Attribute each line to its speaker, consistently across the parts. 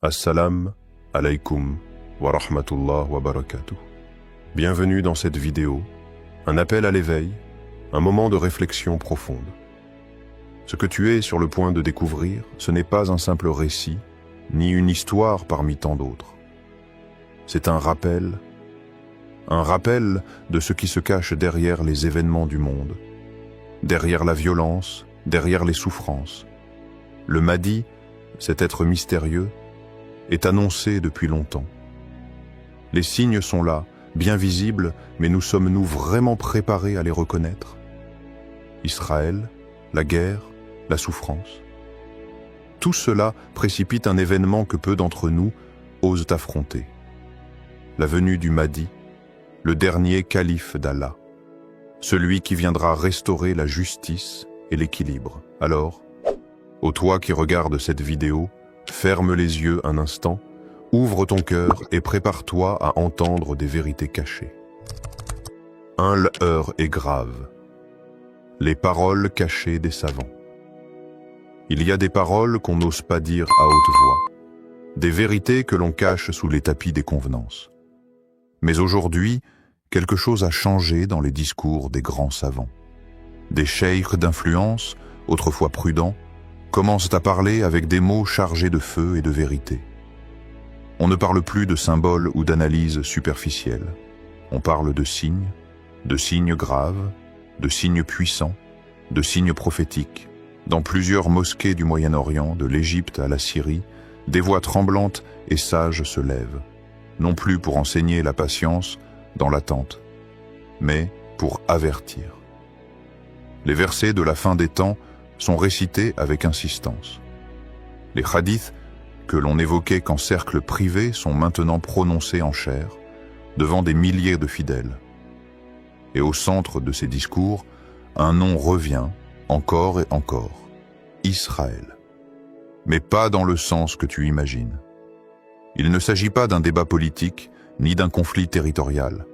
Speaker 1: Assalam alaikum wa rahmatullah wa barakatuh. Bienvenue dans cette vidéo, un appel à l'éveil, un moment de réflexion profonde. Ce que tu es sur le point de découvrir, ce n'est pas un simple récit, ni une histoire parmi tant d'autres. C'est un rappel de ce qui se cache derrière les événements du monde, derrière la violence, derrière les souffrances. Le Mahdi, cet être mystérieux, est annoncé depuis longtemps. Les signes sont là, bien visibles, mais nous sommes-nous vraiment préparés à les reconnaître? Israël, la guerre, la souffrance. Tout cela précipite un événement que peu d'entre nous osent affronter. La venue du Mahdi, le dernier calife d'Allah, celui qui viendra restaurer la justice et l'équilibre. Alors, ô toi qui regardes cette vidéo, ferme les yeux un instant, ouvre ton cœur et prépare-toi à entendre des vérités cachées. L'heure est grave. Les paroles cachées des savants. Il y a des paroles qu'on n'ose pas dire à haute voix, des vérités que l'on cache sous les tapis des convenances. Mais aujourd'hui, quelque chose a changé dans les discours des grands savants. Des cheikhes d'influence, autrefois prudents, commencent à parler avec des mots chargés de feu et de vérité. On ne parle plus de symboles ou d'analyses superficielles. On parle de signes graves, de signes puissants, de signes prophétiques. Dans plusieurs mosquées du Moyen-Orient, de l'Égypte à la Syrie, des voix tremblantes et sages se lèvent, non plus pour enseigner la patience dans l'attente, mais pour avertir. Les versets de la fin des temps sont récités avec insistance. Les hadiths que l'on évoquait qu'en cercle privé sont maintenant prononcés en chair, devant des milliers de fidèles. Et au centre de ces discours, un nom revient, encore et encore, Israël. Mais pas dans le sens que tu imagines. Il ne s'agit pas d'un débat politique, ni d'un conflit territorial.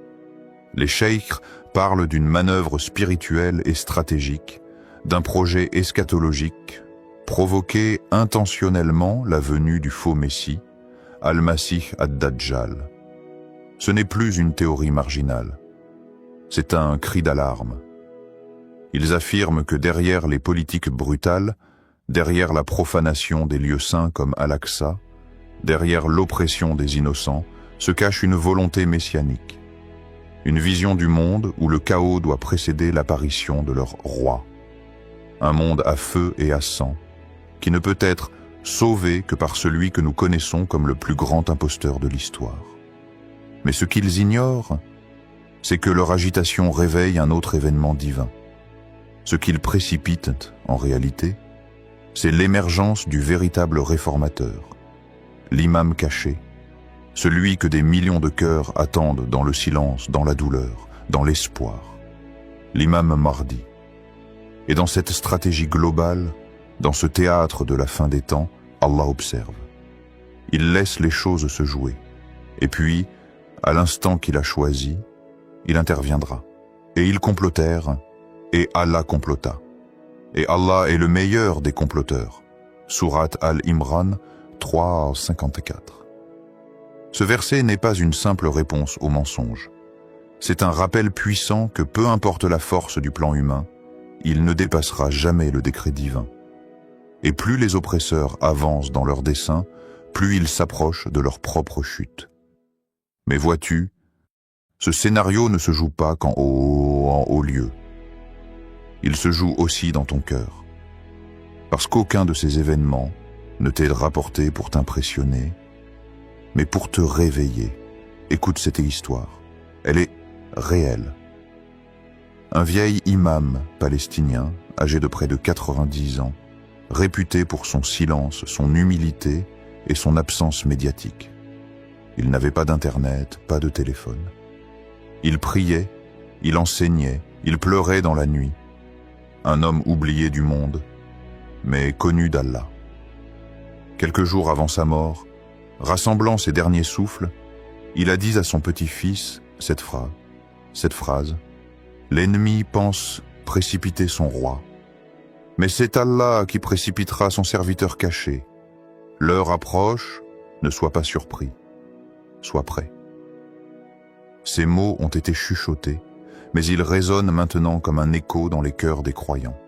Speaker 1: Les cheikhes parlent d'une manœuvre spirituelle et stratégique, d'un projet eschatologique, provoquer intentionnellement la venue du faux Messie, Al-Masih ad-Dajjal. Ce n'est plus une théorie marginale. C'est un cri d'alarme. Ils affirment que derrière les politiques brutales, derrière la profanation des lieux saints comme Al-Aqsa, derrière l'oppression des innocents, se cache une volonté messianique. Une vision du monde où le chaos doit précéder l'apparition de leur roi. Un monde à feu et à sang, qui ne peut être sauvé que par celui que nous connaissons comme le plus grand imposteur de l'histoire. Mais ce qu'ils ignorent, c'est que leur agitation réveille un autre événement divin. Ce qu'ils précipitent, en réalité, c'est l'émergence du véritable réformateur, l'imam caché, celui que des millions de cœurs attendent dans le silence, dans la douleur, dans l'espoir, l'imam Mahdi. Et dans cette stratégie globale, dans ce théâtre de la fin des temps, Allah observe. Il laisse les choses se jouer. Et puis, à l'instant qu'il a choisi, il interviendra. Et ils complotèrent, et Allah complota. Et Allah est le meilleur des comploteurs. Sourate Al-Imran 3:54. Ce verset n'est pas une simple réponse au mensonge. C'est un rappel puissant que peu importe la force du plan humain, il ne dépassera jamais le décret divin. Et plus les oppresseurs avancent dans leurs desseins, plus ils s'approchent de leur propre chute. Mais vois-tu, ce scénario ne se joue pas qu'en haut lieu. Il se joue aussi dans ton cœur. Parce qu'aucun de ces événements ne t'est rapporté pour t'impressionner, mais pour te réveiller. Écoute cette histoire. Elle est réelle. Un vieil imam palestinien, âgé de près de 90 ans, réputé pour son silence, son humilité et son absence médiatique. Il n'avait pas d'internet, pas de téléphone. Il priait, il enseignait, il pleurait dans la nuit. Un homme oublié du monde, mais connu d'Allah. Quelques jours avant sa mort, rassemblant ses derniers souffles, il a dit à son petit-fils cette phrase. L'ennemi pense précipiter son roi, mais c'est Allah qui précipitera son serviteur caché. L'heure approche, Ne sois pas surpris, sois prêt. Ces mots ont été chuchotés, mais ils résonnent maintenant comme un écho dans les cœurs des croyants.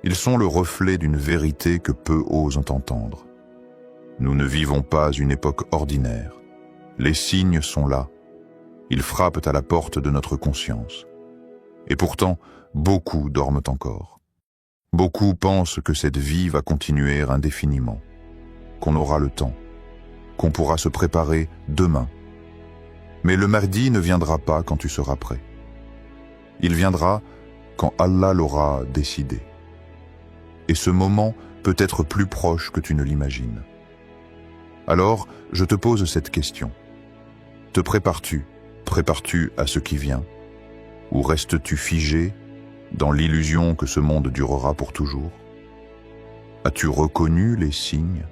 Speaker 1: Ils sont le reflet d'une vérité que peu osent entendre. Nous ne vivons pas une époque ordinaire. Les signes sont là. Ils frappent à la porte de notre conscience. Et pourtant, beaucoup dorment encore. Beaucoup pensent que cette vie va continuer indéfiniment, qu'on aura le temps, qu'on pourra se préparer demain. Mais le Mahdi ne viendra pas quand tu seras prêt. Il viendra quand Allah l'aura décidé. Et ce moment peut être plus proche que tu ne l'imagines. Alors, je te pose cette question. Te prépares-tu? Prépares-tu à ce qui vient? Ou restes-tu figé dans l'illusion que ce monde durera pour toujours? As-tu reconnu les signes?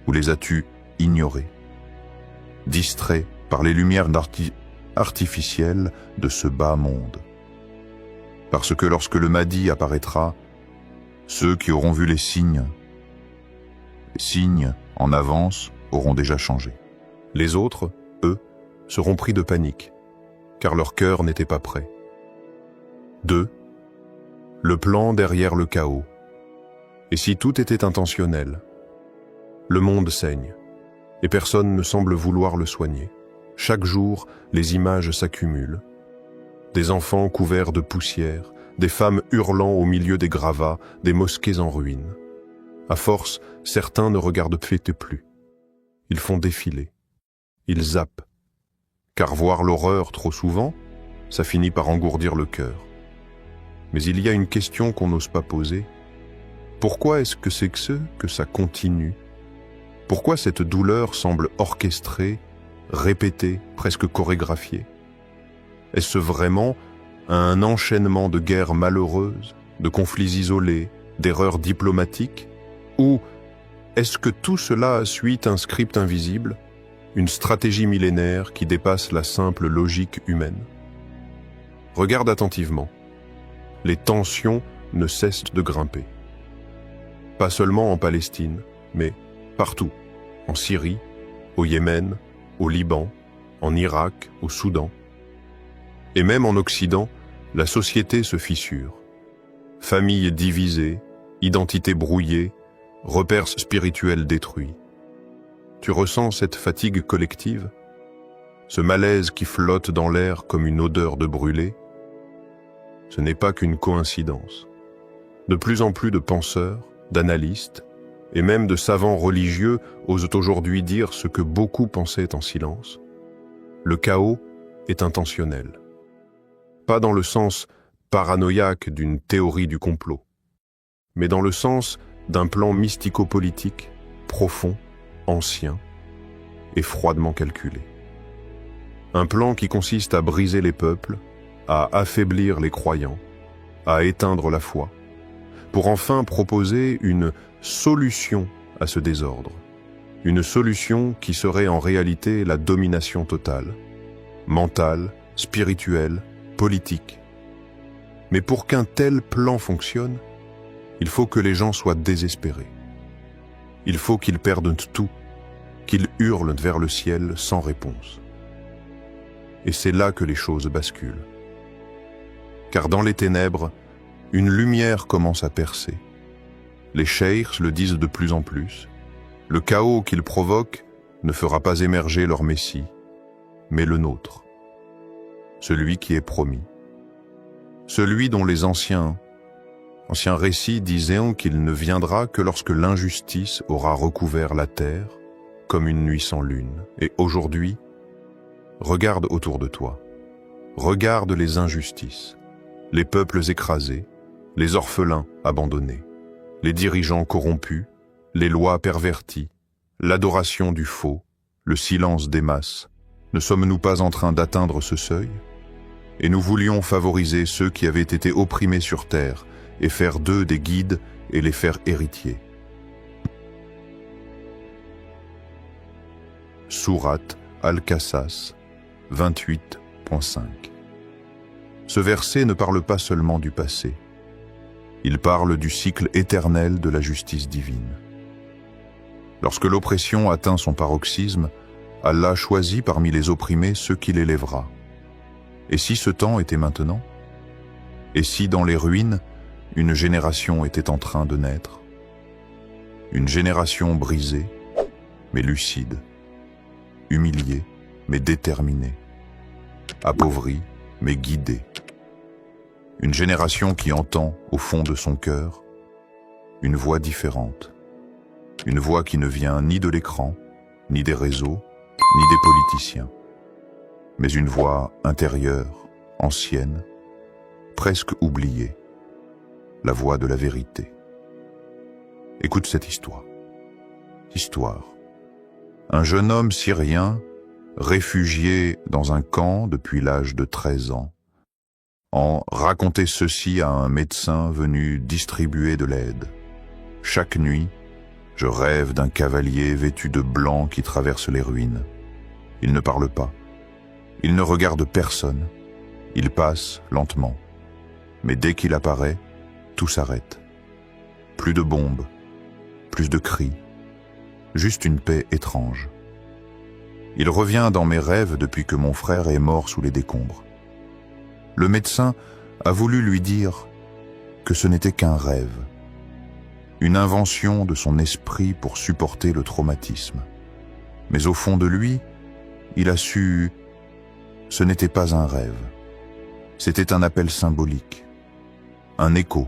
Speaker 1: Ou les as-tu ignorés? Distrait par les lumières artificielles de ce bas monde. Parce que lorsque le Mahdi apparaîtra, ceux qui auront vu les signes en avance auront déjà changé. Les autres, eux, seront pris de panique, car leur cœur n'était pas prêt. 2. Le plan derrière le chaos. Et si tout était intentionnel? Le monde saigne, et personne ne semble vouloir le soigner. Chaque jour, les images s'accumulent. Des enfants couverts de poussière, des femmes hurlant au milieu des gravats, des mosquées en ruine. À force, certains ne regardent plus. Ils font défiler. Ils zappent. Car voir l'horreur trop souvent, ça finit par engourdir le cœur. Mais il y a une question qu'on n'ose pas poser. Pourquoi est-ce que c'est que ça continue? Pourquoi cette douleur semble orchestrée, répétée, presque chorégraphiée? Est-ce vraiment un enchaînement de guerres malheureuses, de conflits isolés, d'erreurs diplomatiques? Ou est-ce que tout cela suit un script invisible, une stratégie millénaire qui dépasse la simple logique humaine? Regarde attentivement. Les tensions ne cessent de grimper. Pas seulement en Palestine, mais partout, en Syrie, au Yémen, au Liban, en Irak, au Soudan. Et même en Occident, la société se fissure. Familles divisées, identités brouillées, repères spirituels détruits. Tu ressens cette fatigue collective? Ce malaise qui flotte dans l'air comme une odeur de brûlé? Ce n'est pas qu'une coïncidence. De plus en plus de penseurs, d'analystes, et même de savants religieux osent aujourd'hui dire ce que beaucoup pensaient en silence. Le chaos est intentionnel. Pas dans le sens paranoïaque d'une théorie du complot, mais dans le sens d'un plan mystico-politique, profond, ancien et froidement calculé. Un plan qui consiste à briser les peuples, à affaiblir les croyants, à éteindre la foi, pour enfin proposer une solution à ce désordre. Une solution qui serait en réalité la domination totale, mentale, spirituelle, politique. Mais pour qu'un tel plan fonctionne, il faut que les gens soient désespérés. Il faut qu'ils perdent tout, qu'ils hurlent vers le ciel sans réponse. Et c'est là que les choses basculent. Car dans les ténèbres, une lumière commence à percer. Les cheikhs le disent de plus en plus. Le chaos qu'ils provoquent ne fera pas émerger leur Messie, mais le nôtre. Celui qui est promis. Celui dont les anciens récits disaient qu'il ne viendra que lorsque l'injustice aura recouvert la terre comme une nuit sans lune. Et aujourd'hui, regarde autour de toi. Regarde les injustices, les peuples écrasés, les orphelins abandonnés, les dirigeants corrompus, les lois perverties, l'adoration du faux, le silence des masses. Ne sommes-nous pas en train d'atteindre ce seuil? Et nous voulions favoriser ceux qui avaient été opprimés sur terre et faire d'eux des guides et les faire héritiers. Sourate Al-Qasas 28.5. Ce verset ne parle pas seulement du passé. Il parle du cycle éternel de la justice divine. Lorsque l'oppression atteint son paroxysme, Allah choisit parmi les opprimés ceux qui l'élèvera. Et si ce temps était maintenant? Et si dans les ruines, une génération était en train de naître? Une génération brisée, mais lucide, humiliée, mais déterminée, appauvrie, mais guidée. Une génération qui entend, au fond de son cœur, une voix différente. Une voix qui ne vient ni de l'écran, ni des réseaux, ni des politiciens, mais une voix intérieure, ancienne, presque oubliée, la voix de la vérité. Écoute cette histoire. Un jeune homme syrien, réfugié dans un camp depuis l'âge de 13 ans, en racontait ceci à un médecin venu distribuer de l'aide. Chaque nuit, je rêve d'un cavalier vêtu de blanc qui traverse les ruines. Il ne parle pas. Il ne regarde personne. Il passe lentement. Mais dès qu'il apparaît, tout s'arrête. Plus de bombes, plus de cris. Juste une paix étrange. Il revient dans mes rêves depuis que mon frère est mort sous les décombres. Le médecin a voulu lui dire que ce n'était qu'un rêve. Une invention de son esprit pour supporter le traumatisme. Mais au fond de lui, il a su, ce n'était pas un rêve. C'était un appel symbolique, un écho,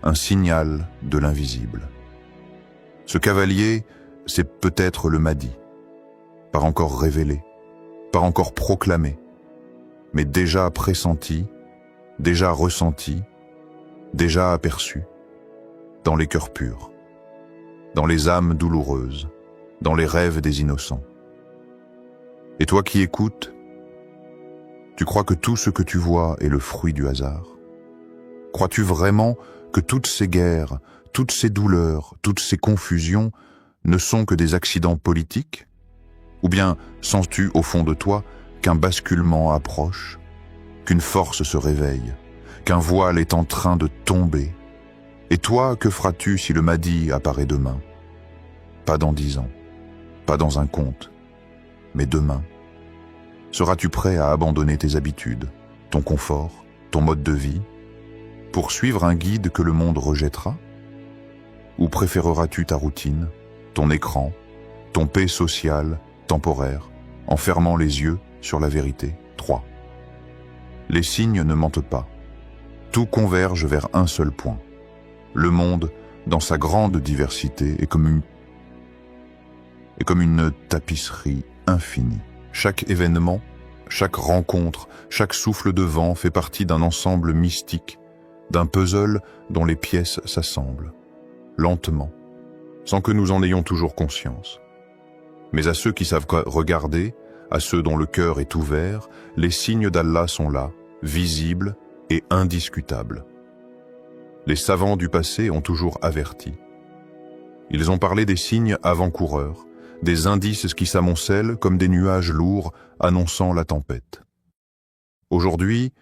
Speaker 1: un signal de l'invisible. Ce cavalier, c'est peut-être le Mahdi, pas encore révélé, pas encore proclamé, mais déjà pressenti, déjà ressenti, déjà aperçu. Dans les cœurs purs, dans les âmes douloureuses, dans les rêves des innocents. Et toi qui écoutes, tu crois que tout ce que tu vois est le fruit du hasard? Crois-tu vraiment que toutes ces guerres, toutes ces douleurs, toutes ces confusions ne sont que des accidents politiques? Ou bien sens-tu au fond de toi qu'un basculement approche, qu'une force se réveille, qu'un voile est en train de tomber? Et toi, que feras-tu si le Mahdi apparaît demain? Pas dans 10 ans, pas dans un conte, mais demain. Seras-tu prêt à abandonner tes habitudes, ton confort, ton mode de vie, pour suivre un guide que le monde rejettera? Ou préféreras-tu ta routine, ton écran, ton paix sociale, temporaire, en fermant les yeux sur la vérité? 3. Les signes ne mentent pas. Tout converge vers un seul point. Le monde, dans sa grande diversité, est comme une tapisserie infinie. Chaque événement, chaque rencontre, chaque souffle de vent fait partie d'un ensemble mystique, d'un puzzle dont les pièces s'assemblent, lentement, sans que nous en ayons toujours conscience. Mais à ceux qui savent regarder, à ceux dont le cœur est ouvert, les signes d'Allah sont là, visibles et indiscutables. Les savants du passé ont toujours averti. Ils ont parlé des signes avant-coureurs, des indices qui s'amoncellent comme des nuages lourds annonçant la tempête. Aujourd'hui,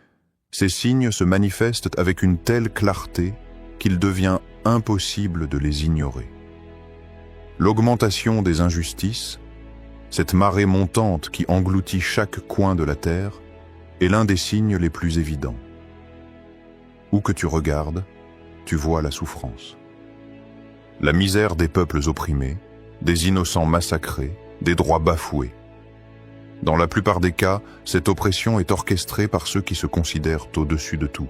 Speaker 1: ces signes se manifestent avec une telle clarté qu'il devient impossible de les ignorer. L'augmentation des injustices, cette marée montante qui engloutit chaque coin de la terre, est l'un des signes les plus évidents. Où que tu regardes, tu vois la souffrance. La misère des peuples opprimés, des innocents massacrés, des droits bafoués. Dans la plupart des cas, cette oppression est orchestrée par ceux qui se considèrent au-dessus de tout.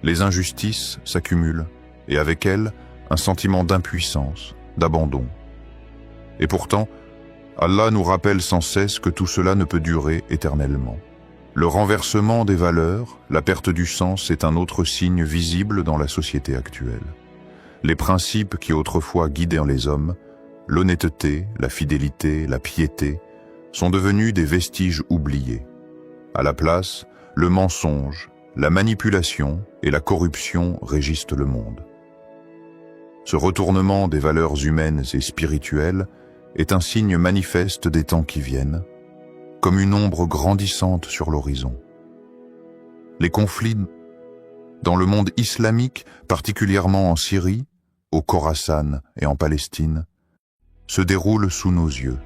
Speaker 1: Les injustices s'accumulent, et avec elles, un sentiment d'impuissance, d'abandon. Et pourtant, Allah nous rappelle sans cesse que tout cela ne peut durer éternellement. Le renversement des valeurs, la perte du sens est un autre signe visible dans la société actuelle. Les principes qui autrefois guidaient les hommes, l'honnêteté, la fidélité, la piété, sont devenus des vestiges oubliés. À la place, le mensonge, la manipulation et la corruption régissent le monde. Ce retournement des valeurs humaines et spirituelles est un signe manifeste des temps qui viennent, comme une ombre grandissante sur l'horizon. Les conflits dans le monde islamique, particulièrement en Syrie, au Khorasan et en Palestine, se déroule sous nos yeux.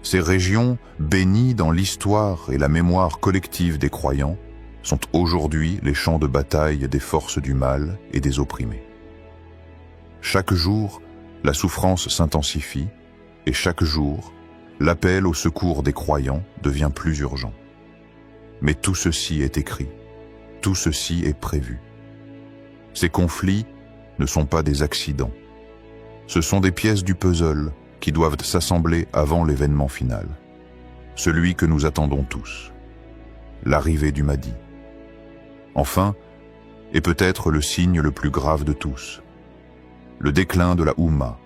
Speaker 1: Ces régions, bénies dans l'histoire et la mémoire collective des croyants, sont aujourd'hui les champs de bataille des forces du mal et des opprimés. Chaque jour, la souffrance s'intensifie et chaque jour, l'appel au secours des croyants devient plus urgent. Mais tout ceci est écrit, tout ceci est prévu. Ces conflits ne sont pas des accidents. Ce sont des pièces du puzzle qui doivent s'assembler avant l'événement final. Celui que nous attendons tous. L'arrivée du Mahdi. Enfin, et peut-être le signe le plus grave de tous, le déclin de la Oumma,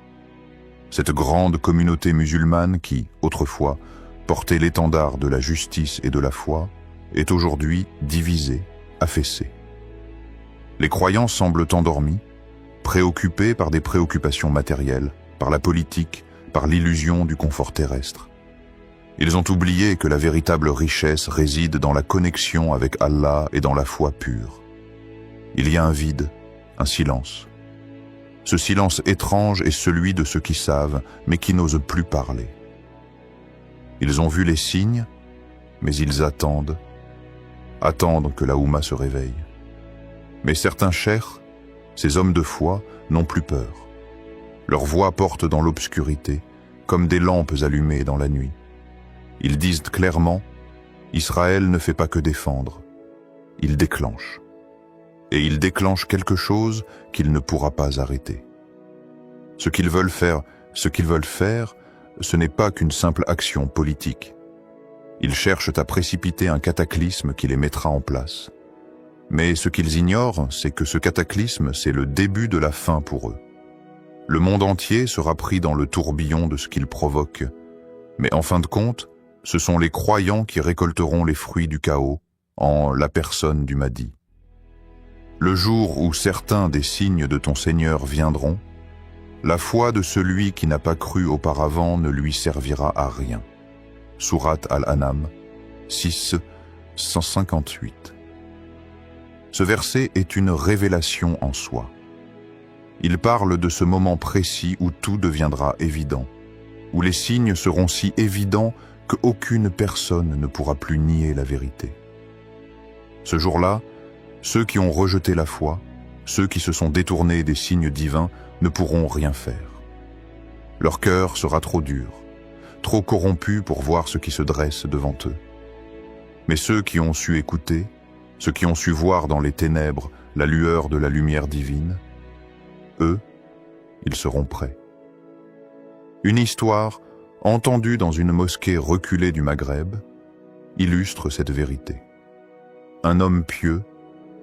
Speaker 1: cette grande communauté musulmane qui, autrefois, portait l'étendard de la justice et de la foi, est aujourd'hui divisée, affaissée. Les croyants semblent endormis, préoccupés par des préoccupations matérielles, par la politique, par l'illusion du confort terrestre. Ils ont oublié que la véritable richesse réside dans la connexion avec Allah et dans la foi pure. Il y a un vide, un silence. Ce silence étrange est celui de ceux qui savent, mais qui n'osent plus parler. Ils ont vu les signes, mais ils attendent que la Oumma se réveille. Mais certains cheikhs, ces hommes de foi, n'ont plus peur. Leur voix porte dans l'obscurité, comme des lampes allumées dans la nuit. Ils disent clairement, Israël ne fait pas que défendre, il déclenche. Et il déclenche quelque chose qu'il ne pourra pas arrêter. Ce qu'ils veulent faire, ce n'est pas qu'une simple action politique. Ils cherchent à précipiter un cataclysme qui les mettra en place. Mais ce qu'ils ignorent, c'est que ce cataclysme, c'est le début de la fin pour eux. Le monde entier sera pris dans le tourbillon de ce qu'ils provoquent. Mais en fin de compte, ce sont les croyants qui récolteront les fruits du chaos en la personne du Mahdi. Le jour où certains des signes de ton Seigneur viendront, la foi de celui qui n'a pas cru auparavant ne lui servira à rien. Sourate Al-An'am 6, 158. Ce verset est une révélation en soi. Il parle de ce moment précis où tout deviendra évident, où les signes seront si évidents qu'aucune personne ne pourra plus nier la vérité. Ce jour-là, ceux qui ont rejeté la foi, ceux qui se sont détournés des signes divins, ne pourront rien faire. Leur cœur sera trop dur, trop corrompu pour voir ce qui se dresse devant eux. Mais ceux qui ont su écouter, ceux qui ont su voir dans les ténèbres la lueur de la lumière divine, eux, ils seront prêts. Une histoire, entendue dans une mosquée reculée du Maghreb, illustre cette vérité. Un homme pieux,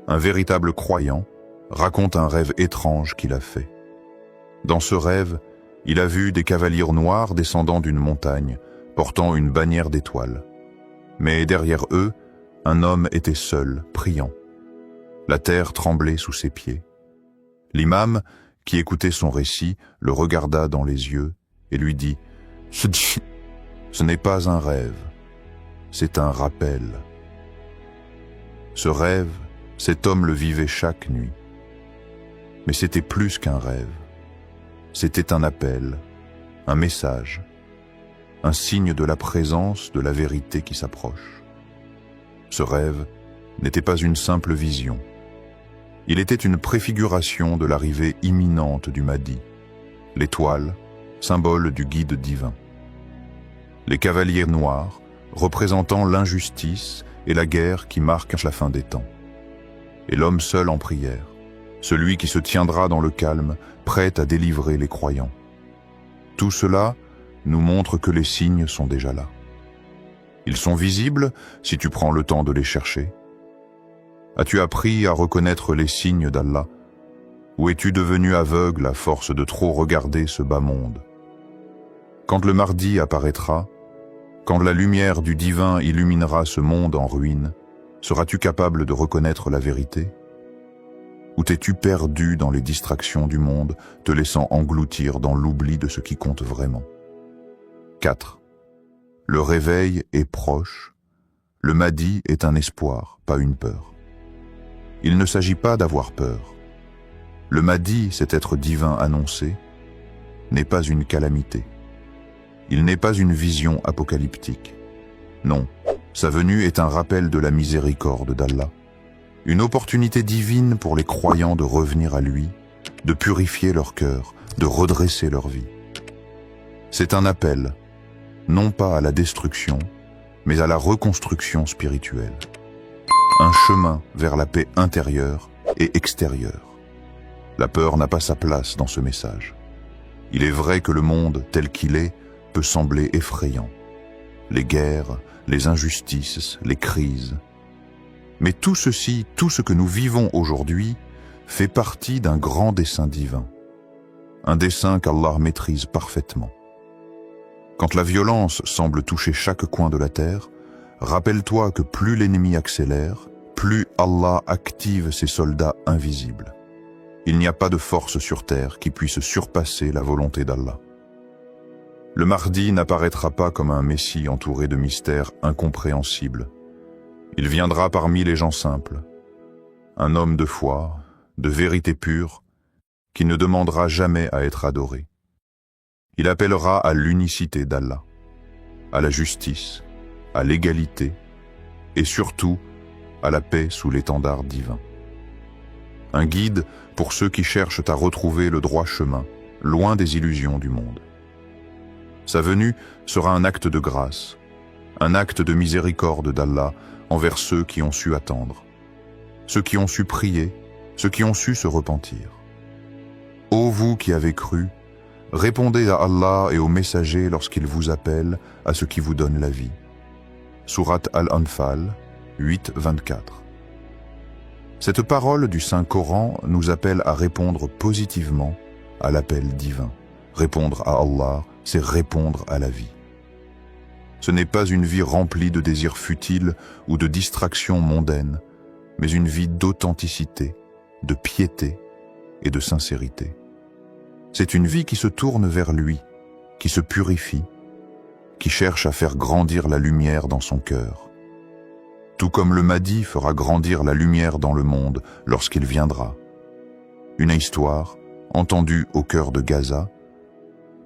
Speaker 1: un véritable croyant, raconte un rêve étrange qu'il a fait. Dans ce rêve, il a vu des cavaliers noirs descendant d'une montagne, portant une bannière d'étoiles. Mais derrière eux, un homme était seul, priant. La terre tremblait sous ses pieds. L'imam, qui écoutait son récit, le regarda dans les yeux et lui dit « Ce n'est pas un rêve, c'est un rappel. » Ce rêve, cet homme le vivait chaque nuit. Mais c'était plus qu'un rêve. C'était un appel, un message, un signe de la présence de la vérité qui s'approche. Ce rêve n'était pas une simple vision. Il était une préfiguration de l'arrivée imminente du Mahdi, l'étoile, symbole du guide divin. Les cavaliers noirs, représentant l'injustice et la guerre qui marquent la fin des temps. Et l'homme seul en prière, celui qui se tiendra dans le calme, prêt à délivrer les croyants. Tout cela nous montre que les signes sont déjà là. Ils sont visibles si tu prends le temps de les chercher. As-tu appris à reconnaître les signes d'Allah? Ou es-tu devenu aveugle à force de trop regarder ce bas monde? Quand le Mahdi apparaîtra, quand la lumière du divin illuminera ce monde en ruine, seras-tu capable de reconnaître la vérité? Ou t'es-tu perdu dans les distractions du monde, te laissant engloutir dans l'oubli de ce qui compte vraiment? 4. Le réveil est proche. Le Mahdi est un espoir, pas une peur. Il ne s'agit pas d'avoir peur. Le Mahdi, cet être divin annoncé, n'est pas une calamité. Il n'est pas une vision apocalyptique. Non, sa venue est un rappel de la miséricorde d'Allah, une opportunité divine pour les croyants de revenir à lui, de purifier leur cœur, de redresser leur vie. C'est un appel, non pas à la destruction, mais à la reconstruction spirituelle. Un chemin vers la paix intérieure et extérieure. La peur n'a pas sa place dans ce message. Il est vrai que le monde tel qu'il est peut sembler effrayant. Les guerres, les injustices, les crises. Mais tout ceci, tout ce que nous vivons aujourd'hui, fait partie d'un grand dessein divin. Un dessein qu'Allah maîtrise parfaitement. Quand la violence semble toucher chaque coin de la terre, rappelle-toi que plus l'ennemi accélère, plus Allah active ses soldats invisibles. Il n'y a pas de force sur terre qui puisse surpasser la volonté d'Allah. Le Mahdi n'apparaîtra pas comme un messie entouré de mystères incompréhensibles. Il viendra parmi les gens simples, un homme de foi, de vérité pure, qui ne demandera jamais à être adoré. Il appellera à l'unicité d'Allah, à la justice, à l'égalité et surtout à la paix sous l'étendard divin. Un guide pour ceux qui cherchent à retrouver le droit chemin, loin des illusions du monde. Sa venue sera un acte de grâce, un acte de miséricorde d'Allah envers ceux qui ont su attendre, ceux qui ont su prier, ceux qui ont su se repentir. Ô vous qui avez cru, répondez à Allah et aux messagers lorsqu'ils vous appellent à ce qui vous donne la vie. Sourate Al-Anfal 8-24. Cette parole du Saint-Coran nous appelle à répondre positivement à l'appel divin. Répondre à Allah, c'est répondre à la vie. Ce n'est pas une vie remplie de désirs futiles ou de distractions mondaines, mais une vie d'authenticité, de piété et de sincérité. C'est une vie qui se tourne vers lui, qui se purifie, qui cherche à faire grandir la lumière dans son cœur. Tout comme le Mahdi fera grandir la lumière dans le monde lorsqu'il viendra. Une histoire, entendue au cœur de Gaza,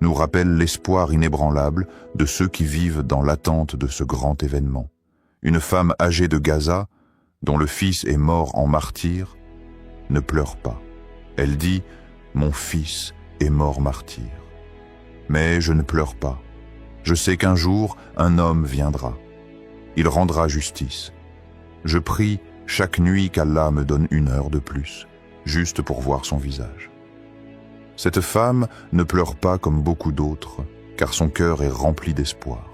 Speaker 1: nous rappelle l'espoir inébranlable de ceux qui vivent dans l'attente de ce grand événement. Une femme âgée de Gaza, dont le fils est mort en martyr, ne pleure pas. Elle dit « Mon fils est mort martyr. Mais je ne pleure pas. Je sais qu'un jour, un homme viendra. Il rendra justice. Je prie chaque nuit qu'Allah me donne 1 heure de plus, juste pour voir son visage. » Cette femme ne pleure pas comme beaucoup d'autres, car son cœur est rempli d'espoir.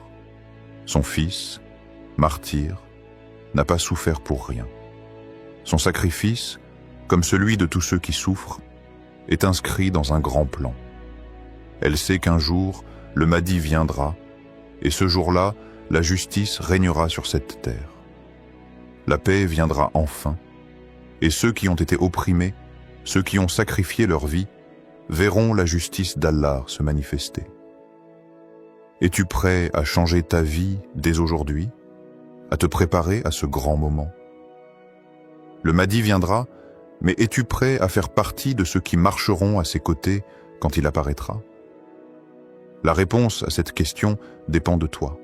Speaker 1: Son fils, martyr, n'a pas souffert pour rien. Son sacrifice, comme celui de tous ceux qui souffrent, est inscrit dans un grand plan. Elle sait qu'un jour, le Mahdi viendra, et ce jour-là, la justice régnera sur cette terre. La paix viendra enfin, et ceux qui ont été opprimés, ceux qui ont sacrifié leur vie, verront la justice d'Allah se manifester. Es-tu prêt à changer ta vie dès aujourd'hui, à te préparer à ce grand moment? Le Mahdi viendra, mais es-tu prêt à faire partie de ceux qui marcheront à ses côtés quand il apparaîtra? La réponse à cette question dépend de toi.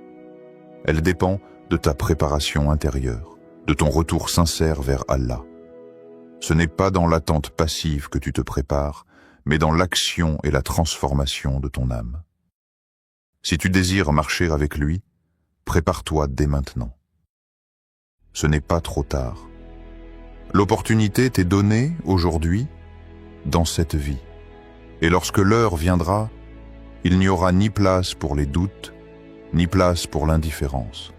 Speaker 1: Elle dépend de ta préparation intérieure, de ton retour sincère vers Allah. Ce n'est pas dans l'attente passive que tu te prépares, mais dans l'action et la transformation de ton âme. Si tu désires marcher avec lui, prépare-toi dès maintenant. Ce n'est pas trop tard. L'opportunité t'est donnée aujourd'hui, dans cette vie. Et lorsque l'heure viendra, il n'y aura ni place pour les doutes, ni place pour l'indifférence.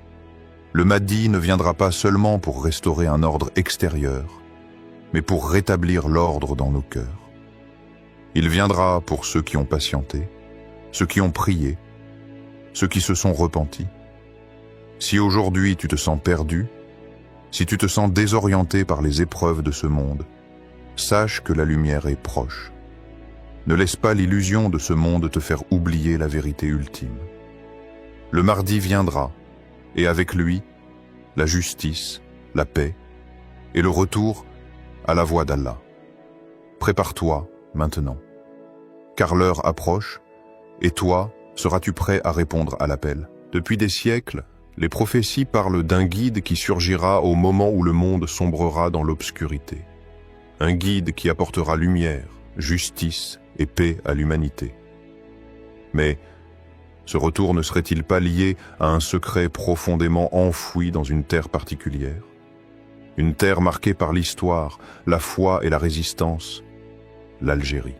Speaker 1: Le Mahdi ne viendra pas seulement pour restaurer un ordre extérieur, mais pour rétablir l'ordre dans nos cœurs. Il viendra pour ceux qui ont patienté, ceux qui ont prié, ceux qui se sont repentis. Si aujourd'hui tu te sens perdu, si tu te sens désorienté par les épreuves de ce monde, sache que la lumière est proche. Ne laisse pas l'illusion de ce monde te faire oublier la vérité ultime. Le Mahdi viendra, et avec lui, la justice, la paix et le retour à la voie d'Allah. Prépare-toi maintenant, car l'heure approche Et toi, seras-tu prêt à répondre à l'appel? Depuis des siècles, les prophéties parlent d'un guide qui surgira au moment où le monde sombrera dans l'obscurité. Un guide qui apportera lumière, justice et paix à l'humanité. Mais ce retour ne serait-il pas lié à un secret profondément enfoui dans une terre particulière? Une terre marquée par l'histoire, la foi et la résistance, l'Algérie.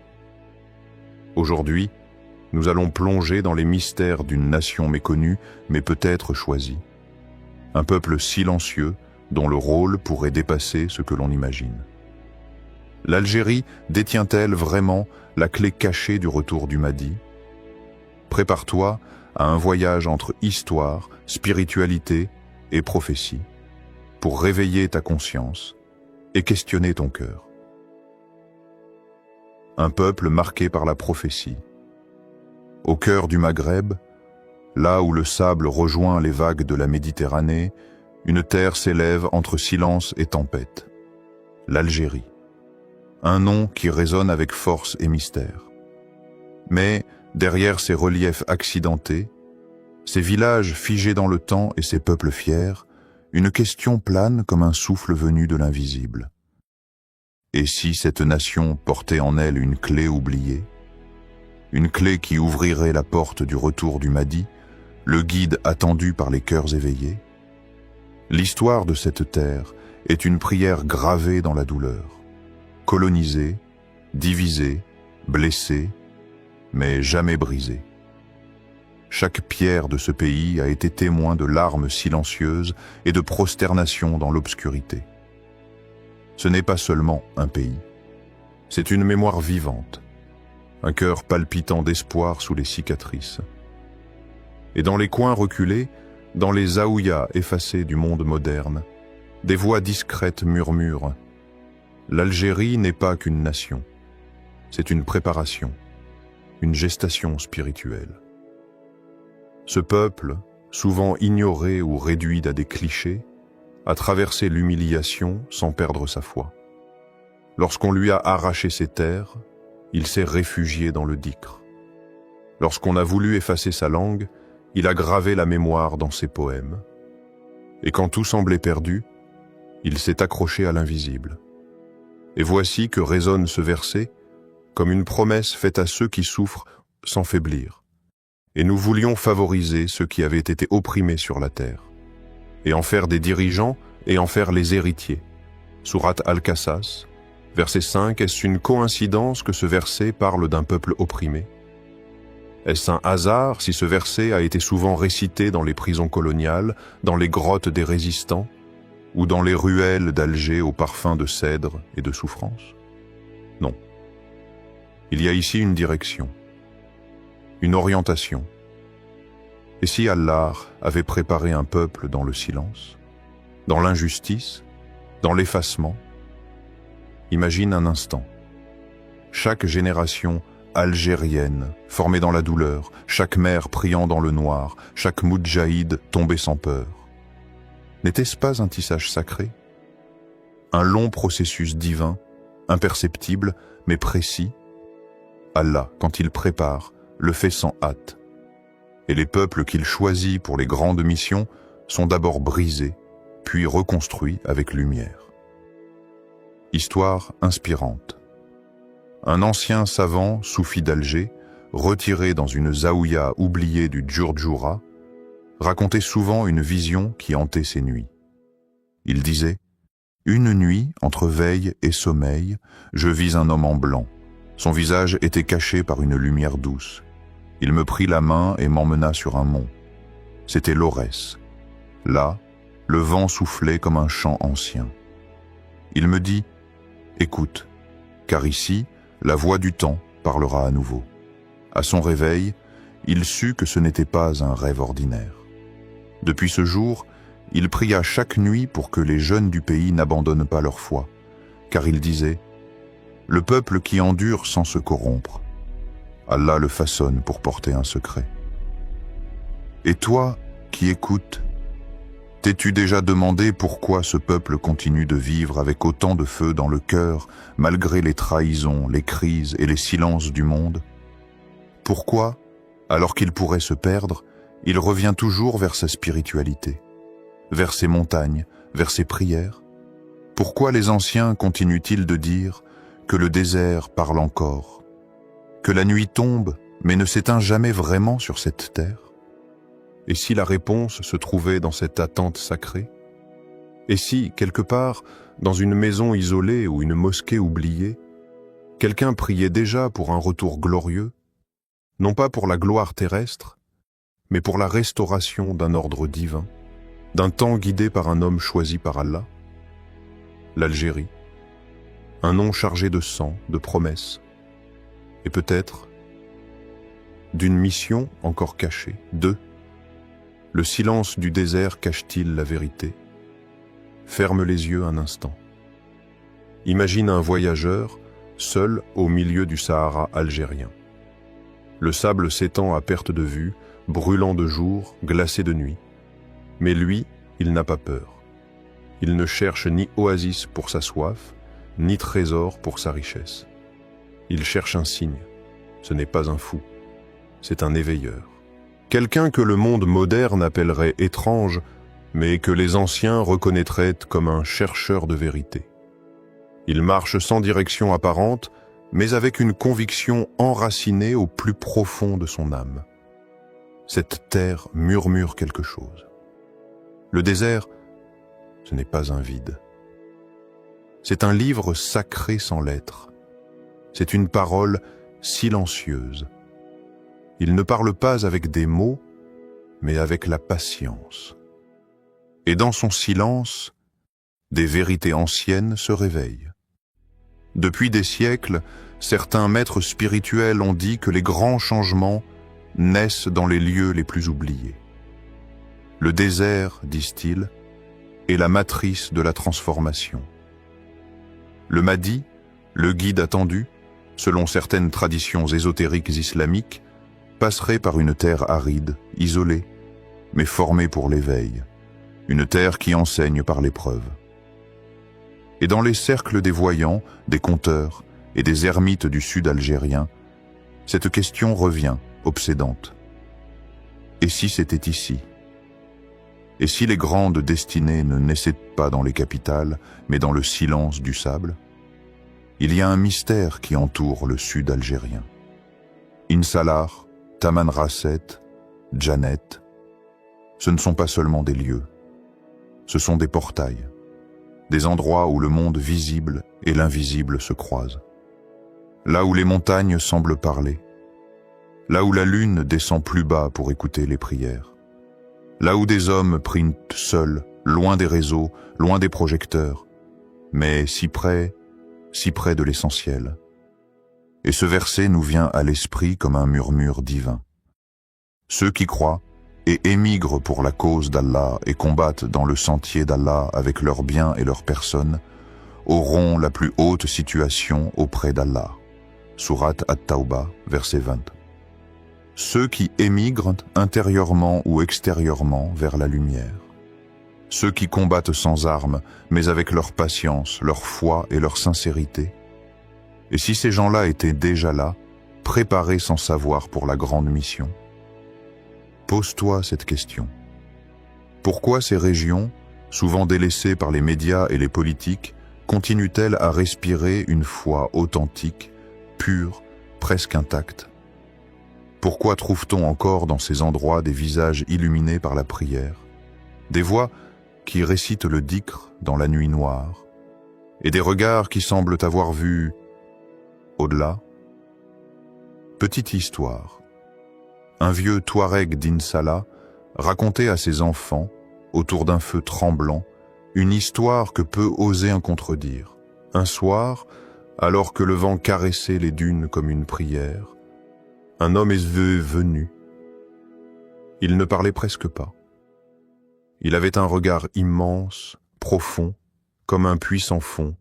Speaker 1: Aujourd'hui, nous allons plonger dans les mystères d'une nation méconnue, mais peut-être choisie. Un peuple silencieux, dont le rôle pourrait dépasser ce que l'on imagine. L'Algérie détient-elle vraiment la clé cachée du retour du Mahdi? Prépare-toi à un voyage entre histoire, spiritualité et prophétie, pour réveiller ta conscience et questionner ton cœur. Un peuple marqué par la prophétie. Au cœur du Maghreb, là où le sable rejoint les vagues de la Méditerranée, une terre s'élève entre silence et tempête. L'Algérie. Un nom qui résonne avec force et mystère. Mais derrière ces reliefs accidentés, ces villages figés dans le temps et ces peuples fiers, une question plane comme un souffle venu de l'invisible. Et si cette nation portait en elle une clé oubliée? Une clé qui ouvrirait la porte du retour du Mahdi, le guide attendu par les cœurs éveillés? L'histoire de cette terre est une prière gravée dans la douleur. Colonisée, divisée, blessée, mais jamais brisée. Chaque pierre de ce pays a été témoin de larmes silencieuses et de prosternation dans l'obscurité. Ce n'est pas seulement un pays, c'est une mémoire vivante, un cœur palpitant d'espoir sous les cicatrices. Et dans les coins reculés, dans les zaouïas effacés du monde moderne, des voix discrètes murmurent « L'Algérie n'est pas qu'une nation, c'est une préparation, une gestation spirituelle. » Ce peuple, souvent ignoré ou réduit à des clichés, a traversé l'humiliation sans perdre sa foi. Lorsqu'on lui a arraché ses terres, il s'est réfugié dans le Dikr. Lorsqu'on a voulu effacer sa langue, il a gravé la mémoire dans ses poèmes. Et quand tout semblait perdu, il s'est accroché à l'invisible. Et voici que résonne ce verset, comme une promesse faite à ceux qui souffrent sans faiblir. Et nous voulions favoriser ceux qui avaient été opprimés sur la terre, et en faire des dirigeants et en faire les héritiers. Sourate Al-Qasas, verset 5, est-ce une coïncidence que ce verset parle d'un peuple opprimé? Est-ce un hasard si ce verset a été souvent récité dans les prisons coloniales, dans les grottes des résistants, ou dans les ruelles d'Alger au parfum de cèdre et de souffrance? Non. Il y a ici une direction, une orientation. Et si Allah avait préparé un peuple dans le silence, dans l'injustice, dans l'effacement? Imagine un instant. Chaque génération algérienne formée dans la douleur, chaque mère priant dans le noir, chaque moudjahid tombé sans peur. N'était-ce pas un tissage sacré? Un long processus divin, imperceptible mais précis? Allah, quand il prépare, le fait sans hâte. Et les peuples qu'il choisit pour les grandes missions sont d'abord brisés, puis reconstruits avec lumière. Histoire inspirante. Un ancien savant, soufi d'Alger, retiré dans une zaouïa oubliée du Djurdjoura, racontait souvent une vision qui hantait ses nuits. Il disait « Une nuit, entre veille et sommeil, je vis un homme en blanc. Son visage était caché par une lumière douce. Il me prit la main et m'emmena sur un mont. C'était l'Aurès. Là, le vent soufflait comme un chant ancien. Il me dit « Écoute, car ici, la voix du temps parlera à nouveau. » À son réveil, il sut que ce n'était pas un rêve ordinaire. Depuis ce jour, il pria chaque nuit pour que les jeunes du pays n'abandonnent pas leur foi, car il disait « Le peuple qui endure sans se corrompre, Allah le façonne pour porter un secret. » Et toi, qui écoutes, t'es-tu déjà demandé pourquoi ce peuple continue de vivre avec autant de feu dans le cœur, malgré les trahisons, les crises et les silences du monde? Pourquoi, Alors qu'il pourrait se perdre, il revient toujours vers sa spiritualité, vers ses montagnes, vers ses prières. Pourquoi les anciens continuent-ils de dire que le désert parle encore, que la nuit tombe mais ne s'éteint jamais vraiment sur cette terre? Et si la réponse se trouvait dans cette attente sacrée? Et si, quelque part, dans une maison isolée ou une mosquée oubliée, quelqu'un priait déjà pour un retour glorieux, non pas pour la gloire terrestre, mais pour la restauration d'un ordre divin, d'un temps guidé par un homme choisi par Allah? L'Algérie, un nom chargé de sang, de promesses, et peut-être d'une mission encore cachée. 2. Le silence du désert cache-t-il la vérité? Ferme les yeux un instant. Imagine un voyageur, seul au milieu du Sahara algérien. Le sable s'étend à perte de vue, brûlant de jour, glacé de nuit. Mais lui, il n'a pas peur. Il ne cherche ni oasis pour sa soif, ni trésor pour sa richesse. Il cherche un signe. Ce n'est pas un fou. C'est un éveilleur. Quelqu'un que le monde moderne appellerait étrange, mais que les anciens reconnaîtraient comme un chercheur de vérité. Il marche sans direction apparente, mais avec une conviction enracinée au plus profond de son âme. Cette terre murmure quelque chose. Le désert, ce n'est pas un vide. C'est un livre sacré sans lettres. C'est une parole silencieuse. Il ne parle pas avec des mots, mais avec la patience. Et dans son silence, des vérités anciennes se réveillent. Depuis des siècles, certains maîtres spirituels ont dit que les grands changements naissent dans les lieux les plus oubliés. Le désert, disent-ils, est la matrice de la transformation. Le Mahdi, le guide attendu, selon certaines traditions ésotériques islamiques, passerait par une terre aride, isolée, mais formée pour l'éveil, une terre qui enseigne par l'épreuve. Et dans les cercles des voyants, des conteurs et des ermites du sud algérien, cette question revient, obsédante. Et si c'était ici? Et si les grandes destinées ne naissaient pas dans les capitales, mais dans le silence du sable? Il y a un mystère qui entoure le sud algérien. Insalar, Tamanrasset, Djanet, ce ne sont pas seulement des lieux, ce sont des portails, des endroits où le monde visible et l'invisible se croisent. Là où les montagnes semblent parler, là où la lune descend plus bas pour écouter les prières, là où des hommes prient seuls, loin des réseaux, loin des projecteurs, mais si près de l'essentiel. Et ce verset nous vient à l'esprit comme un murmure divin. Ceux qui croient et émigrent pour la cause d'Allah et combattent dans le sentier d'Allah avec leurs biens et leurs personnes auront la plus haute situation auprès d'Allah. Sourate At-Tawbah, verset 20. Ceux qui émigrent intérieurement ou extérieurement vers la lumière. Ceux qui combattent sans armes, mais avec leur patience, leur foi et leur sincérité. Et si ces gens-là étaient déjà là, préparés sans savoir pour la grande mission? Pose-toi cette question. Pourquoi ces régions, souvent délaissées par les médias et les politiques, continuent-elles à respirer une foi authentique, pure, presque intacte? Pourquoi trouve-t-on encore dans ces endroits des visages illuminés par la prière, des voix qui récitent le dhikr dans la nuit noire, et des regards qui semblent avoir vu au-delà? Petite histoire. Un vieux Touareg d'Insala racontait à ses enfants, autour d'un feu tremblant, une histoire que peu oser en contredire. Un soir, alors que le vent caressait les dunes comme une prière, un homme est venu. Il ne parlait presque pas. Il avait un regard immense, profond, comme un puits sans fond.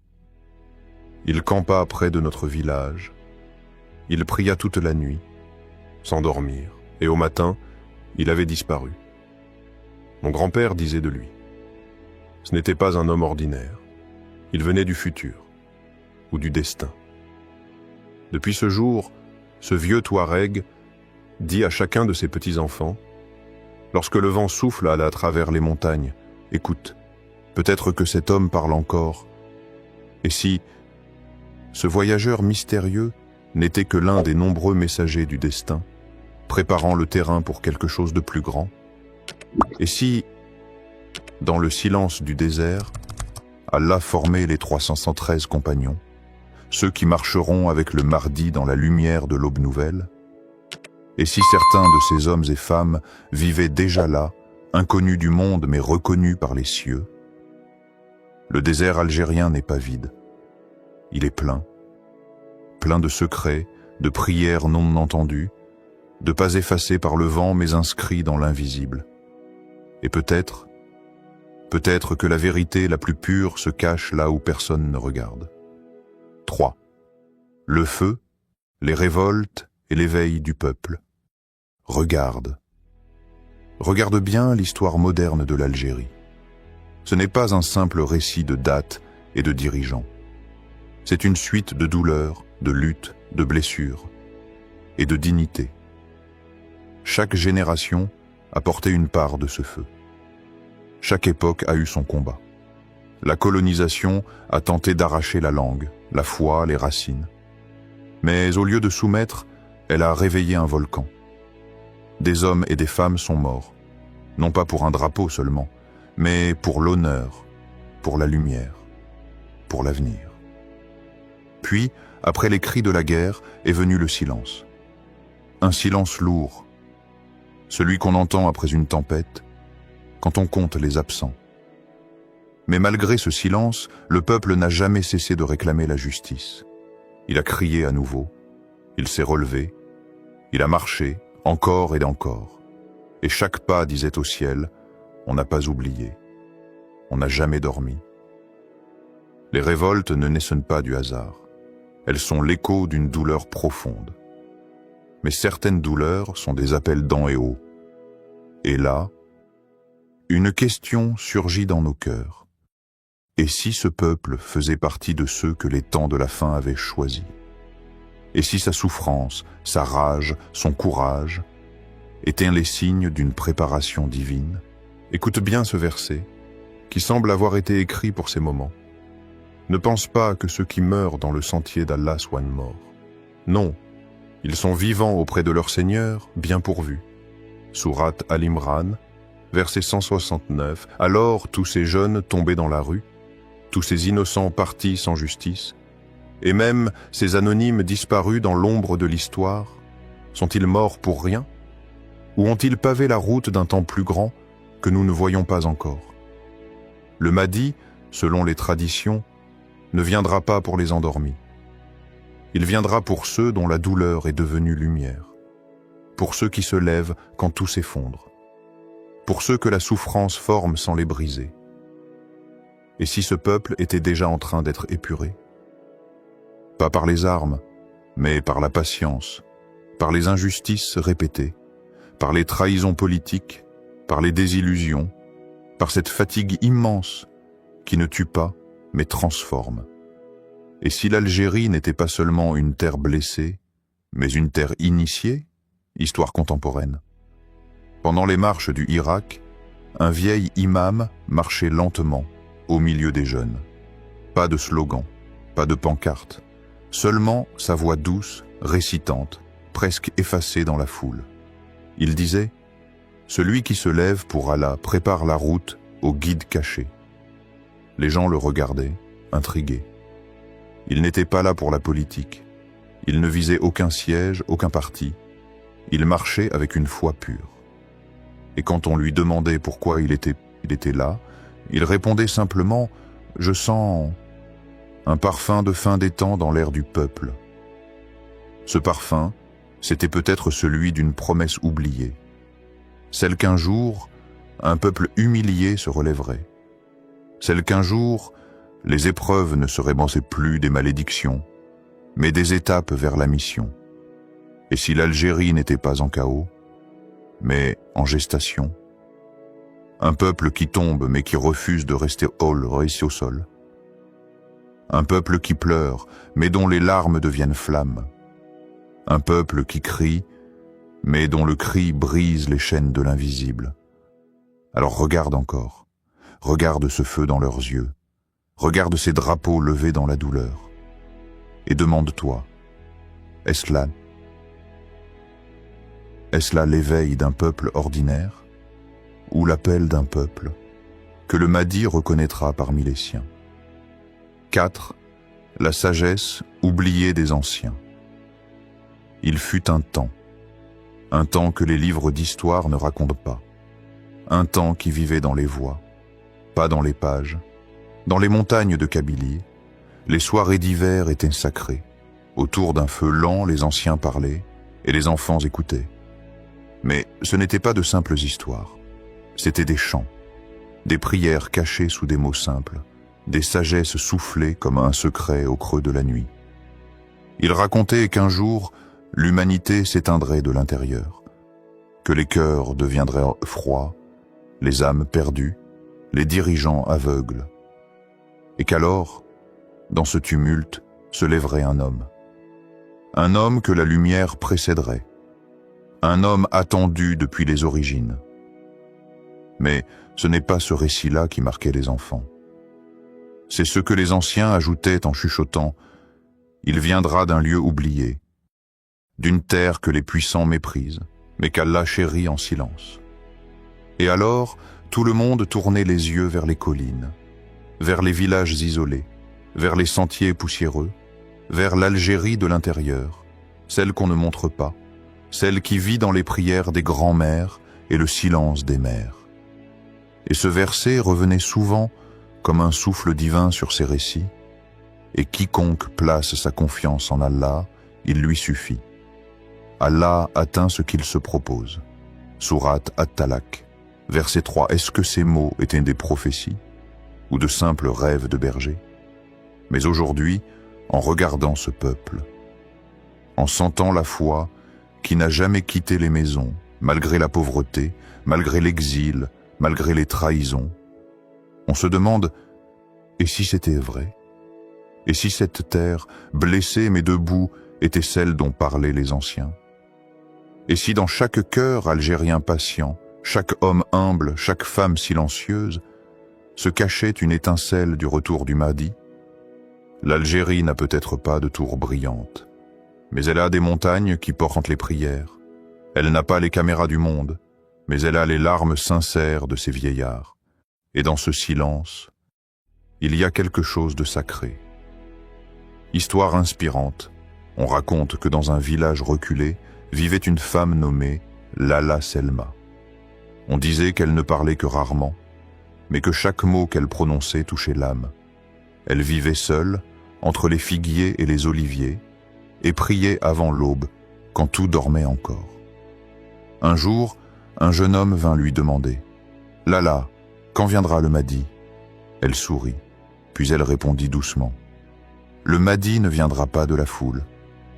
Speaker 1: Il campa près de notre village. Il pria toute la nuit, sans dormir, et au matin, il avait disparu. Mon grand-père disait de lui: ce n'était pas un homme ordinaire. Il venait du futur, ou du destin. Depuis ce jour, ce vieux Touareg dit à chacun de ses petits-enfants, « Lorsque le vent souffle à travers les montagnes, écoute, peut-être que cet homme parle encore. Et si ce voyageur mystérieux n'était que l'un des nombreux messagers du destin, préparant le terrain pour quelque chose de plus grand? Et si, dans le silence du désert, Allah formait les 313 compagnons, ceux qui marcheront avec le Mahdi dans la lumière de l'aube nouvelle? Et si certains de ces hommes et femmes vivaient déjà là, inconnus du monde mais reconnus par les cieux? Le désert algérien n'est pas vide. Il est plein de secrets, de prières non entendues, de pas effacés par le vent mais inscrits dans l'invisible. Et peut-être que la vérité la plus pure se cache là où personne ne regarde. 3. Le feu, les révoltes et l'éveil du peuple. Regarde bien l'histoire moderne de l'Algérie. Ce n'est pas un simple récit de dates et de dirigeants. C'est une suite de douleurs, de luttes, de blessures et de dignité. Chaque génération a porté une part de ce feu. Chaque époque a eu son combat. La colonisation a tenté d'arracher la langue, la foi, les racines. Mais au lieu de soumettre, elle a réveillé un volcan. Des hommes et des femmes sont morts, non pas pour un drapeau seulement, mais pour l'honneur, pour la lumière, pour l'avenir. Puis, après les cris de la guerre, est venu le silence. Un silence lourd, celui qu'on entend après une tempête, quand on compte les absents. Mais malgré ce silence, le peuple n'a jamais cessé de réclamer la justice. Il a crié à nouveau, il s'est relevé, il a marché, encore et encore. Et chaque pas disait au ciel, on n'a pas oublié, on n'a jamais dormi. Les révoltes ne naissent pas du hasard. Elles sont l'écho d'une douleur profonde. Mais certaines douleurs sont des appels d'en et haut. Et là, une question surgit dans nos cœurs. Et si ce peuple faisait partie de ceux que les temps de la fin avaient choisis? Et si sa souffrance, sa rage, son courage étaient les signes d'une préparation divine? Écoute bien ce verset, qui semble avoir été écrit pour ces moments. Ne pense pas que ceux qui meurent dans le sentier d'Allah soient morts. Non, ils sont vivants auprès de leur Seigneur, bien pourvus. Sourate Al-Imran, verset 169. Alors tous ces jeunes tombés dans la rue, tous ces innocents partis sans justice, et même ces anonymes disparus dans l'ombre de l'histoire, sont-ils morts pour rien? Ou ont-ils pavé la route d'un temps plus grand que nous ne voyons pas encore? Le Mahdi, selon les traditions, ne viendra pas pour les endormis. Il viendra pour ceux dont la douleur est devenue lumière, pour ceux qui se lèvent quand tout s'effondre, pour ceux que la souffrance forme sans les briser. Et si ce peuple était déjà en train d'être épuré? Pas par les armes, mais par la patience, par les injustices répétées, par les trahisons politiques, par les désillusions, par cette fatigue immense qui ne tue pas, mais transforme. Et si l'Algérie n'était pas seulement une terre blessée, mais une terre initiée, histoire contemporaine. Pendant les marches du Irak, un vieil imam marchait lentement au milieu des jeunes. Pas de slogan, pas de pancarte, seulement sa voix douce, récitante, presque effacée dans la foule. Il disait « Celui qui se lève pour Allah prépare la route au guide caché. » Les gens le regardaient, intrigués. Il n'était pas là pour la politique. Il ne visait aucun siège, aucun parti. Il marchait avec une foi pure. Et quand on lui demandait pourquoi il était là, il répondait simplement « Je sens un parfum de fin des temps dans l'air du peuple. » Ce parfum, c'était peut-être celui d'une promesse oubliée. Celle qu'un jour, un peuple humilié se relèverait. Celle qu'un jour, les épreuves ne seraient plus des malédictions, mais des étapes vers la mission. Et si l'Algérie n'était pas en chaos, mais en gestation, un peuple qui tombe mais qui refuse de rester au sol, un peuple qui pleure mais dont les larmes deviennent flammes, un peuple qui crie mais dont le cri brise les chaînes de l'invisible. Alors regarde encore, regarde ce feu dans leurs yeux, regarde ces drapeaux levés dans la douleur, et demande-toi, est-ce là l'éveil d'un peuple ordinaire, ou l'appel d'un peuple que le Mahdi reconnaîtra parmi les siens? 4. La sagesse oubliée des anciens. Il fut un temps que les livres d'histoire ne racontent pas, un temps qui vivait dans les voix, pas dans les pages. Dans les montagnes de Kabylie, les soirées d'hiver étaient sacrées. Autour d'un feu lent, les anciens parlaient et les enfants écoutaient. Mais ce n'étaient pas de simples histoires, c'étaient des chants, des prières cachées sous des mots simples, des sagesses soufflées comme un secret au creux de la nuit. Ils racontaient qu'un jour, l'humanité s'éteindrait de l'intérieur, que les cœurs deviendraient froids, les âmes perdues, les dirigeants aveugles, et qu'alors, dans ce tumulte, se lèverait un homme que la lumière précéderait, un homme attendu depuis les origines. Mais ce n'est pas ce récit-là qui marquait les enfants. C'est ce que les anciens ajoutaient en chuchotant « Il viendra d'un lieu oublié, d'une terre que les puissants méprisent, mais qu'Allah chérit en silence. » Et alors, tout le monde tournait les yeux vers les collines, vers les villages isolés, vers les sentiers poussiéreux, vers l'Algérie de l'intérieur, celle qu'on ne montre pas, celle qui vit dans les prières des grands-mères et le silence des mères. Et ce verset revenait souvent comme un souffle divin sur ces récits, et quiconque place sa confiance en Allah, il lui suffit. Allah atteint ce qu'il se propose. Sourate At-Talaq, verset 3. Est-ce que ces mots étaient des prophéties ou de simples rêves de berger? Mais aujourd'hui, en regardant ce peuple, en sentant la foi qui n'a jamais quitté les maisons, malgré la pauvreté, malgré l'exil, malgré les trahisons, on se demande, et si c'était vrai? Et si cette terre, blessée mais debout, était celle dont parlaient les anciens? Et si dans chaque cœur algérien patient, chaque homme humble, chaque femme silencieuse, se cachait une étincelle du retour du Mahdi? L'Algérie n'a peut-être pas de tour brillante, mais elle a des montagnes qui portent les prières. Elle n'a pas les caméras du monde, mais elle a les larmes sincères de ces vieillards. Et dans ce silence, il y a quelque chose de sacré. Histoire inspirante, on raconte que dans un village reculé vivait une femme nommée Lala Selma. On disait qu'elle ne parlait que rarement, mais que chaque mot qu'elle prononçait touchait l'âme. Elle vivait seule, entre les figuiers et les oliviers, et priait avant l'aube, quand tout dormait encore. Un jour, un jeune homme vint lui demander « Lala, quand viendra le Mahdi ?» Elle sourit, puis elle répondit doucement « Le Mahdi ne viendra pas de la foule,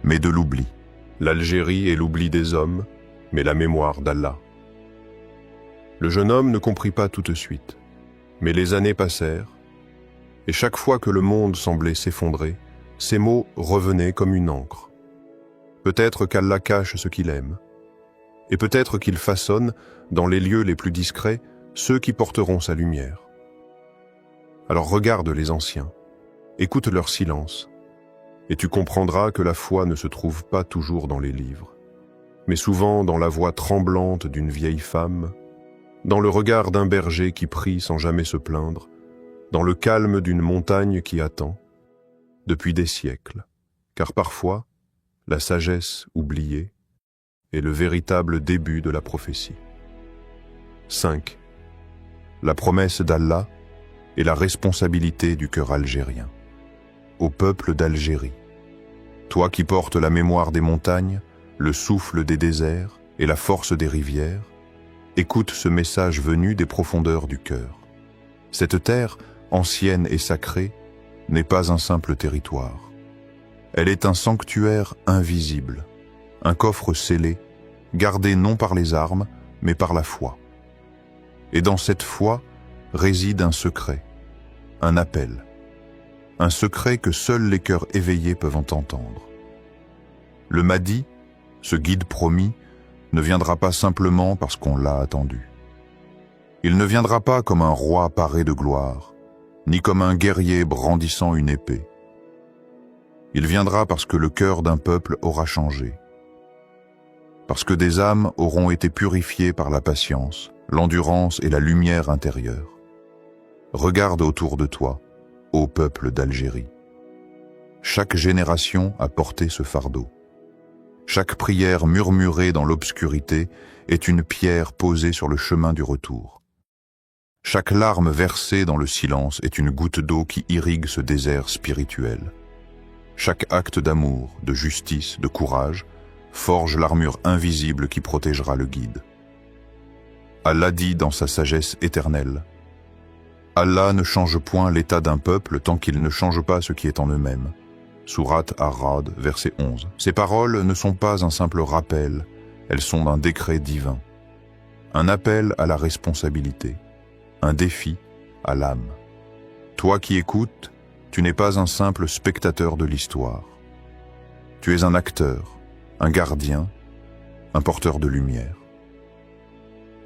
Speaker 1: mais de l'oubli. L'Algérie est l'oubli des hommes, mais la mémoire d'Allah. » Le jeune homme ne comprit pas tout de suite, mais les années passèrent, et chaque fois que le monde semblait s'effondrer, ces mots revenaient comme une encre. Peut-être qu'Allah cache ce qu'il aime, et peut-être qu'il façonne, dans les lieux les plus discrets, ceux qui porteront sa lumière. Alors regarde les anciens, écoute leur silence, et tu comprendras que la foi ne se trouve pas toujours dans les livres, mais souvent dans la voix tremblante d'une vieille femme, dans le regard d'un berger qui prie sans jamais se plaindre, dans le calme d'une montagne qui attend, depuis des siècles, car parfois, la sagesse oubliée est le véritable début de la prophétie. 5. La promesse d'Allah et la responsabilité du cœur algérien. Au peuple d'Algérie, toi qui portes la mémoire des montagnes, le souffle des déserts et la force des rivières, écoute ce message venu des profondeurs du cœur. Cette terre, ancienne et sacrée, n'est pas un simple territoire. Elle est un sanctuaire invisible, un coffre scellé, gardé non par les armes, mais par la foi. Et dans cette foi réside un secret, un appel, un secret que seuls les cœurs éveillés peuvent entendre. Le Mahdi, ce guide promis, ne viendra pas simplement parce qu'on l'a attendu. Il ne viendra pas comme un roi paré de gloire, ni comme un guerrier brandissant une épée. Il viendra parce que le cœur d'un peuple aura changé, parce que des âmes auront été purifiées par la patience, l'endurance et la lumière intérieure. Regarde autour de toi, ô peuple d'Algérie. Chaque génération a porté ce fardeau. Chaque prière murmurée dans l'obscurité est une pierre posée sur le chemin du retour. Chaque larme versée dans le silence est une goutte d'eau qui irrigue ce désert spirituel. Chaque acte d'amour, de justice, de courage forge l'armure invisible qui protégera le guide. Allah dit dans sa sagesse éternelle: Allah ne change point l'état d'un peuple tant qu'il ne change pas ce qui est en eux-mêmes. Sourate Ar-Ra'd, verset 11. Ces paroles ne sont pas un simple rappel, elles sont un décret divin. Un appel à la responsabilité, un défi à l'âme. Toi qui écoutes, tu n'es pas un simple spectateur de l'histoire. Tu es un acteur, un gardien, un porteur de lumière.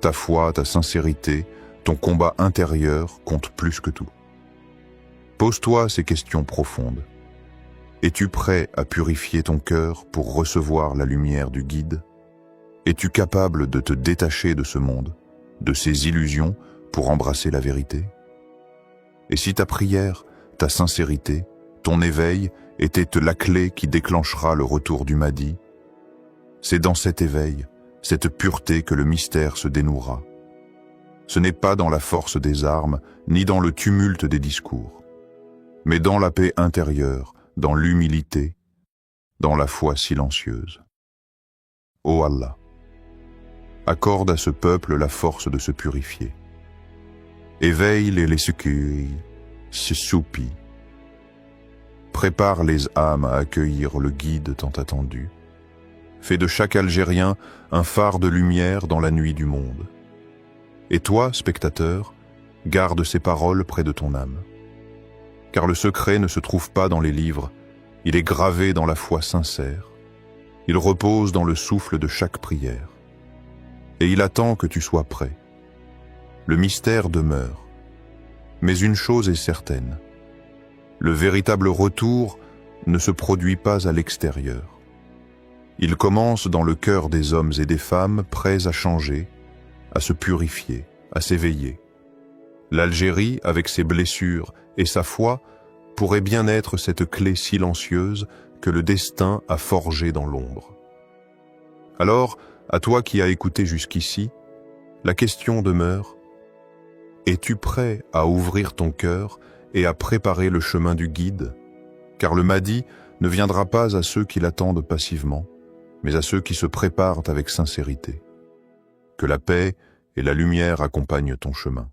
Speaker 1: Ta foi, ta sincérité, ton combat intérieur comptent plus que tout. Pose-toi ces questions profondes. Es-tu prêt à purifier ton cœur pour recevoir la lumière du guide? Es-tu capable de te détacher de ce monde, de ses illusions, pour embrasser la vérité? Et si ta prière, ta sincérité, ton éveil était la clé qui déclenchera le retour du Mahdi, c'est dans cet éveil, cette pureté que le mystère se dénouera. Ce n'est pas dans la force des armes, ni dans le tumulte des discours, mais dans la paix intérieure, dans l'humilité, dans la foi silencieuse. Ô Allah, accorde à ce peuple la force de se purifier. Éveille les secours, se soupit. Prépare les âmes à accueillir le guide tant attendu. Fais de chaque Algérien un phare de lumière dans la nuit du monde. Et toi, spectateur, garde ces paroles près de ton âme. Car le secret ne se trouve pas dans les livres, il est gravé dans la foi sincère. Il repose dans le souffle de chaque prière. Et il attend que tu sois prêt. Le mystère demeure. Mais une chose est certaine. Le véritable retour ne se produit pas à l'extérieur. Il commence dans le cœur des hommes et des femmes prêts à changer, à se purifier, à s'éveiller. L'Algérie, avec ses blessures et sa foi, pourrait bien être cette clé silencieuse que le destin a forgée dans l'ombre. Alors, à toi qui as écouté jusqu'ici, la question demeure: es-tu prêt à ouvrir ton cœur et à préparer le chemin du guide? Car le Mahdi ne viendra pas à ceux qui l'attendent passivement, mais à ceux qui se préparent avec sincérité. Que la paix et la lumière accompagnent ton chemin.